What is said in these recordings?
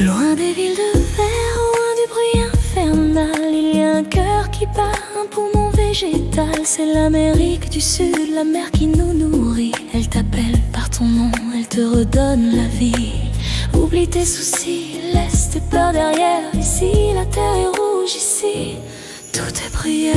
Loin des villes de verre, loin du bruit infernal, il y a un cœur qui bat, un poumon végétal. C'est l'Amérique du Sud, la mer qui nous nourrit. Elle t'appelle par ton nom, elle te redonne la vie. Oublie tes soucis, laisse tes peurs derrière. Ici, la terre est rouge, ici, tout est prière.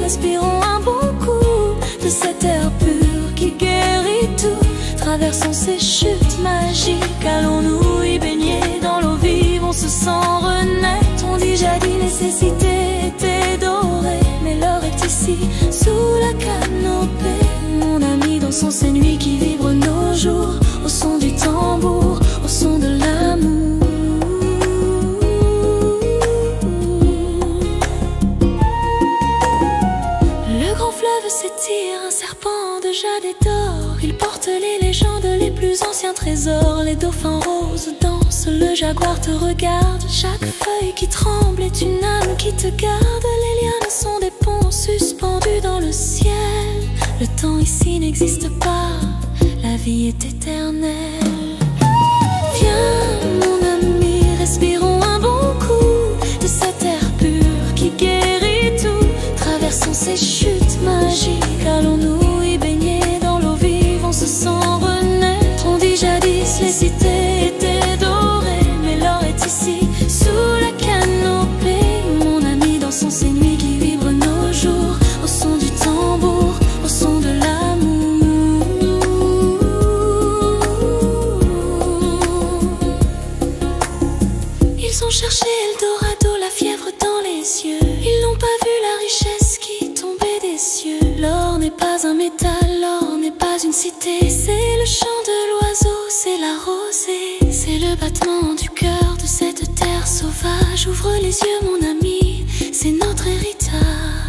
Respirons un bon coup de cet air pur qui guérit tout. Traversons ces chutes magiques, allons-nous y baigner dans l'eau vive. On se sent renaître. On dit jadis nécessité était dorée, mais l'heure est ici, sous la canopée. Mon ami dansons ces nuits qui vibrent nos jours, au son du tambour, au son de l'amour. S'étire un serpent de jade et d'or. Il porte les légendes, les plus anciens trésors. Les dauphins roses dansent, le jaguar te regarde. Chaque feuille qui tremble est une âme qui te garde. Les lianes sont des ponts suspendus dans le ciel. Le temps ici n'existe pas, la vie est éternelle. Viens mon ami, respirons un bon coup de cet air pur qui guérit tout. Traversons ces chutes magiques, allons-nous y baigner dans l'eau vive. On se sent renaître. On dit jadis les cités étaient dorées, mais l'or est ici, sous la canopée. Mon ami dansons ces nuits qui vibrent nos jours, au son du tambour, au son de l'amour. Ils ont cherché Eldorado, la fièvre dans les yeux. Ils n'ont pas vu la richesse qui tombait des cieux. L'or n'est pas un métal, l'or n'est pas une cité. C'est le chant de l'oiseau, c'est la rosée. C'est le battement du cœur de cette terre sauvage. Ouvre les yeux mon ami, c'est notre héritage.